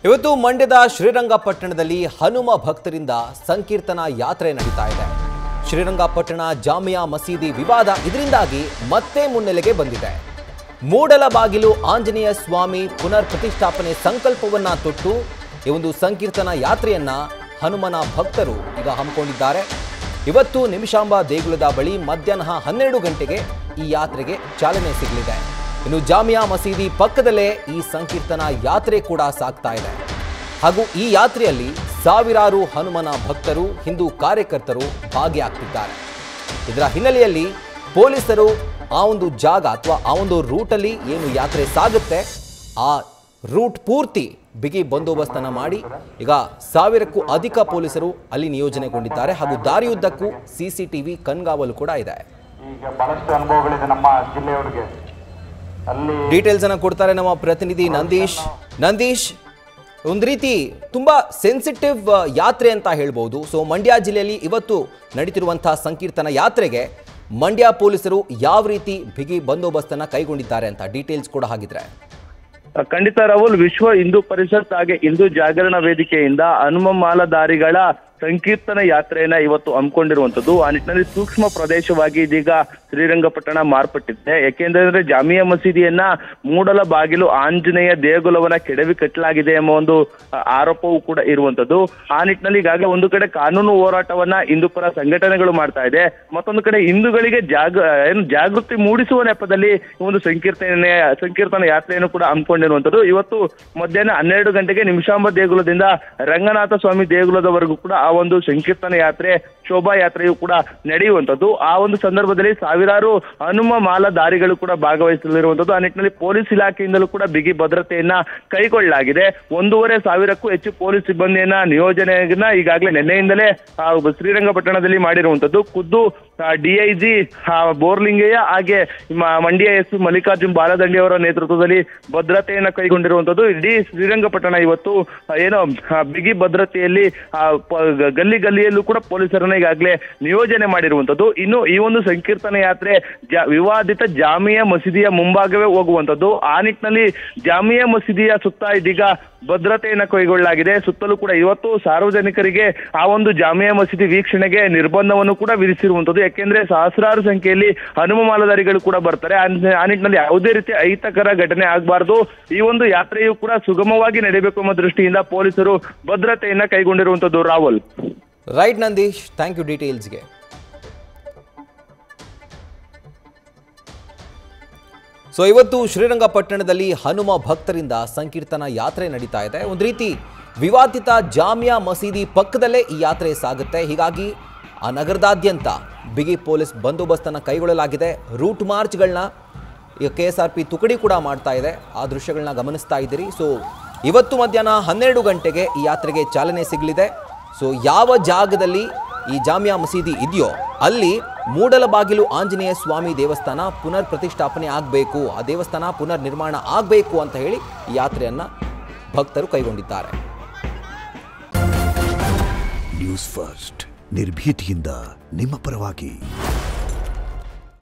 ಇವತ್ತು ಮಂಡ್ಯದ ಶ್ರೀರಂಗಪಟ್ಟಣದಲ್ಲಿ ಹನುಮ ಭಕ್ತರಿಂದ ಸಂಕೀರ್ತನಾ ಯಾತ್ರೆ ನಡೀತಾ ಇದೆ. ಶ್ರೀರಂಗಪಟ್ಟಣ ಜಾಮಿಯಾ ಮಸೀದಿ ವಿವಾದ ಇದರಿಂದಾಗಿ ಮತ್ತೆ ಮುನ್ನೆಲೆಗೆ ಬಂದಿದೆ. ಮೂಡಲಬಾಗಿಲು ಆಂಜನೇಯ ಸ್ವಾಮಿ ಪುನರ್ ಪ್ರತಿಷ್ಠಾಪನೆ ಸಂಕಲ್ಪವನ್ನ ತೊಟ್ಟು ಈ ಒಂದು ಸಂಕೀರ್ತನಾ ಯಾತ್ರೆಯನ್ನ ಹನುಮನ ಭಕ್ತರು ಈಗ ಹಮ್ಮಿಕೊಂಡಿದ್ದಾರೆ. ಇವತ್ತು ನಿಮಿಷಾಂಬ ದೇಗುಲದ ಬಳಿ ಮಧ್ಯಾಹ್ನ 12 ಗಂಟೆಗೆ ಈ ಯಾತ್ರೆಗೆ ಚಾಲನೆ ಸಿಗಲಿದೆ. ಇನ್ನು ಜಾಮಿಯಾ ಮಸೀದಿ ಪಕ್ಕದಲ್ಲೇ ಈ ಸಂಕೀರ್ತನಾ ಯಾತ್ರೆ ಕೂಡ ಸಾಗ್ತಾ ಇದೆ. ಹಾಗೂ ಈ ಯಾತ್ರೆಯಲ್ಲಿ ಸಾವಿರಾರು ಹನುಮನ ಭಕ್ತರು ಹಿಂದೂ ಕಾರ್ಯಕರ್ತರು ಭಾಗಿಯಾಗ್ತಿದ್ದಾರೆ. ಇದರ ಹಿನ್ನೆಲೆಯಲ್ಲಿ ಪೊಲೀಸರು ಆ ಒಂದು ಜಾಗ ಅಥವಾ ಆ ಒಂದು ರೂಟಲ್ಲಿ ಏನು ಯಾತ್ರೆ ಸಾಗುತ್ತೆ ಆ ರೂಟ್ ಪೂರ್ತಿ ಬಿಗಿ ಬಂದೋಬಸ್ತನ್ನು ಮಾಡಿ ಈಗ 1000ಕ್ಕೂ ಅಧಿಕ ಪೊಲೀಸರು ಅಲ್ಲಿ ನಿಯೋಜನೆಗೊಂಡಿದ್ದಾರೆ. ಹಾಗೂ ದಾರಿಯುದ್ದಕ್ಕೂ CCTV ಕಣ್ಗಾವಲು ಕೂಡ ಇದೆ. ಈಗ ಬಹಳಷ್ಟು ಅನುಭವಗಳಿದೆ ನಮ್ಮ ಜಿಲ್ಲೆಯವರಿಗೆ. ಡೀಟೇಲ್ಸ್ ಅನ್ನು ಕೊಡ್ತಾರೆ ನಮ್ಮ ಪ್ರತಿನಿಧಿ ನಂದೀಶ್. ಒಂದು ರೀತಿ ತುಂಬಾ ಸೆನ್ಸಿಟಿವ್ ಯಾತ್ರೆ ಅಂತ ಹೇಳ್ಬೋದು. ಸೊ ಮಂಡ್ಯ ಜಿಲ್ಲೆಯಲ್ಲಿ ಇವತ್ತು ನಡೀತಿರುವಂತಹ ಸಂಕೀರ್ತನಾ ಯಾತ್ರೆಗೆ ಮಂಡ್ಯ ಪೊಲೀಸರು ಯಾವ ರೀತಿ ಬಿಗಿ ಬಂದೋಬಸ್ತನ್ನ ಕೈಗೊಂಡಿದ್ದಾರೆ ಅಂತ ಡೀಟೇಲ್ಸ್ ಕೂಡ ಹಾಗಿದ್ರೆ. ಖಂಡಿತ ರಾಹುಲ್, ವಿಶ್ವ ಹಿಂದೂ ಪರಿಷತ್ ಹಾಗೆ ಹಿಂದೂ ಜಾಗರಣ ವೇದಿಕೆಯಿಂದ ಹನುಮ ಮಾಲಾಧಾರಿಗಳ ಸಂಕೀರ್ತನ ಯಾತ್ರೆಯನ್ನ ಇವತ್ತು ಹಮ್ಮಿಕೊಂಡಿರುವಂತದ್ದು. ಆ ನಿಟ್ಟಿನಲ್ಲಿ ಸೂಕ್ಷ್ಮ ಪ್ರದೇಶವಾಗಿ ಇದೀಗ ಶ್ರೀರಂಗಪಟ್ಟಣ ಮಾರ್ಪಟ್ಟಿದೆ. ಯಾಕೆಂದ್ರೆ ಜಾಮಿಯಾ ಮಸೀದಿಯನ್ನ ಮೂಡಲಬಾಗಿಲು ಆಂಜನೇಯ ದೇಗುಲವನ್ನ ಕೆಡವಿ ಕಟ್ಟಲಾಗಿದೆ ಎಂಬ ಒಂದು ಆರೋಪವೂ ಕೂಡ ಇರುವಂತದ್ದು. ಆ ನಿಟ್ಟಿನಲ್ಲಿ ಈಗಾಗಲೇ ಒಂದು ಕಡೆ ಕಾನೂನು ಹೋರಾಟವನ್ನ ಹಿಂದೂ ಪರ ಸಂಘಟನೆಗಳು ಮಾಡ್ತಾ ಇದೆ, ಮತ್ತೊಂದು ಕಡೆ ಹಿಂದೂಗಳಿಗೆ ಜಾಗೃತಿ ಮೂಡಿಸುವ ನೆಪದಲ್ಲಿ ಒಂದು ಸಂಕೀರ್ತನ ಯಾತ್ರೆಯನ್ನು ಕೂಡ ಹಮ್ಮಿಕೊಂಡಿರುವಂತದ್ದು. ಇವತ್ತು ಮಧ್ಯಾಹ್ನ 12 ಗಂಟೆಗೆ ನಿಮಿಷಾಂಬ ದೇಗುಲದಿಂದ ರಂಗನಾಥ ಸ್ವಾಮಿ ದೇಗುಲದವರೆಗೂ ಕೂಡ ಆ ಒಂದು ಸಂಕೀರ್ತನ ಯಾತ್ರೆ ಶೋಭಾ ಯಾತ್ರೆಯು ಕೂಡ ನಡೆಯುವಂತದ್ದು. ಆ ಒಂದು ಸಂದರ್ಭದಲ್ಲಿ ಸಾವಿರಾರು ಹನುಮ ಮಾಲಾಧಾರಿಗಳು ಕೂಡ ಭಾಗವಹಿಸಲಿರುವಂತದ್ದು. ಆ ನಿಟ್ಟಿನಲ್ಲಿ ಪೊಲೀಸ್ ಇಲಾಖೆಯಿಂದಲೂ ಕೂಡ ಬಿಗಿ ಭದ್ರತೆಯನ್ನ ಕೈಗೊಳ್ಳಲಾಗಿದೆ. 1500ಕ್ಕೂ ಹೆಚ್ಚು ಪೊಲೀಸ್ ಸಿಬ್ಬಂದಿಯನ್ನ ನಿಯೋಜನೆಯನ್ನ ಈಗಾಗಲೇ ನಿನ್ನೆಯಿಂದಲೇ ಶ್ರೀರಂಗಪಟ್ಟಣದಲ್ಲಿ ಮಾಡಿರುವಂತದ್ದು. ಖುದ್ದು DIG ಬೋರ್ಲಿಂಗಯ್ಯ ಹಾಗೆ ಮಂಡ್ಯ SP ಮಲ್ಲಿಕಾರ್ಜುನ್ ಬಾಲದಂಡಿ ಅವರ ನೇತೃತ್ವದಲ್ಲಿ ಭದ್ರತೆಯನ್ನ ಕೈಗೊಂಡಿರುವಂತದ್ದು. ಇಡೀ ಶ್ರೀರಂಗಪಟ್ಟಣ ಇವತ್ತು ಏನೋ ಬಿಗಿ ಭದ್ರತೆಯಲ್ಲಿ ಗಲ್ಲಿ ಗಲ್ಲಿಯಲ್ಲೂ ಕೂಡ ಪೊಲೀಸರನ್ನ ಈಗಾಗಲೇ ನಿಯೋಜನೆ ಮಾಡಿರುವಂತದ್ದು. ಇನ್ನು ಈ ಒಂದು ಸಂಕೀರ್ತನ ಯಾತ್ರೆ ವಿವಾದಿತ ಜಾಮಿಯಾ ಮಸೀದಿಯ ಮುಂಭಾಗವೇ ಹೋಗುವಂತದ್ದು. ಆ ನಿಟ್ಟಿನಲ್ಲಿ ಜಾಮಿಯಾ ಮಸೀದಿಯ ಸುತ್ತ ಇದೀಗ ಭದ್ರತೆಯನ್ನ ಕೈಗೊಳ್ಳಲಾಗಿದೆ. ಸುತ್ತಲೂ ಕೂಡ ಇವತ್ತು ಸಾರ್ವಜನಿಕರಿಗೆ ಆ ಒಂದು ಜಾಮಿಯಾ ಮಸೀದಿ ವೀಕ್ಷಣೆಗೆ ನಿರ್ಬಂಧವನ್ನು ಕೂಡ ವಿಧಿಸಿರುವಂತದ್ದು. ಯಾಕೆಂದ್ರೆ ಸಹಸ್ರಾರು ಸಂಖ್ಯೆಯಲ್ಲಿ ಹನುಮ ಮಾಲಾಧಾರಿಗಳು ಕೂಡ ಬರ್ತಾರೆ. ಆ ನಿಟ್ಟಿನಲ್ಲಿ ಯಾವುದೇ ರೀತಿ ಅಹಿತಕರ ಘಟನೆ ಆಗಬಾರದು, ಈ ಒಂದು ಯಾತ್ರೆಯು ಕೂಡ ಸುಗಮವಾಗಿ ನಡೆಯಬೇಕು ಎಂಬ ದೃಷ್ಟಿಯಿಂದ ಪೊಲೀಸರು ಭದ್ರತೆಯನ್ನ ಕೈಗೊಂಡಿರುವಂತದ್ದು. Rahul. Right Nandish, thank you ಡೀಟೇಲ್ಸ್ಗೆ. ಸೊ ಇವತ್ತು ಶ್ರೀರಂಗಪಟ್ಟಣದಲ್ಲಿ ಹನುಮ ಭಕ್ತರಿಂದ ಸಂಕೀರ್ತನಾ ಯಾತ್ರೆ ನಡೀತಾ ಇದೆ. ಒಂದು ರೀತಿ ವಿವಾದಿತ ಜಾಮಿಯಾ ಮಸೀದಿ ಪಕ್ಕದಲ್ಲೇ ಈ ಯಾತ್ರೆ ಸಾಗುತ್ತೆ. ಹೀಗಾಗಿ ಆ ನಗರದಾದ್ಯಂತ ಬಿಗಿ ಪೊಲೀಸ್ ಬಂದೋಬಸ್ತನ್ನು ಕೈಗೊಳ್ಳಲಾಗಿದೆ. ರೂಟ್ ಮಾರ್ಚ್ಗಳನ್ನ ಈಗ KSRP ತುಕಡಿ ಕೂಡ ಮಾಡ್ತಾ ಇದೆ. ಆ ದೃಶ್ಯಗಳನ್ನ ಗಮನಿಸ್ತಾ ಇದ್ದೀರಿ. ಸೊ ಇವತ್ತು ಮಧ್ಯಾಹ್ನ 12 ಗಂಟೆಗೆ ಈ ಯಾತ್ರೆಗೆ ಚಾಲನೆ ಸಿಗಲಿದೆ. ಸೊ ಯಾವ ಜಾಗದಲ್ಲಿ ಈ ಜಾಮಿಯಾ ಮಸೀದಿ ಇದೆಯೋ ಅಲ್ಲಿ ಮೂಡಲಬಾಗಿಲು ಆಂಜನೇಯ ಸ್ವಾಮಿ ದೇವಸ್ಥಾನ ಪುನರ್ ಪ್ರತಿಷ್ಠಾಪನೆ ಆಗಬೇಕು, ಆ ದೇವಸ್ಥಾನ ಪುನರ್ ನಿರ್ಮಾಣ ಆಗಬೇಕು ಅಂತ ಹೇಳಿ ಈ ಯಾತ್ರೆಯನ್ನ ಭಕ್ತರು ಕೈಗೊಂಡಿದ್ದಾರೆ. ನ್ಯೂಸ್ ಫಸ್ಟ್ ನಿರ್ಭೀತಿಯಿಂದ ನಿಮ್ಮ ಪರವಾಗಿ.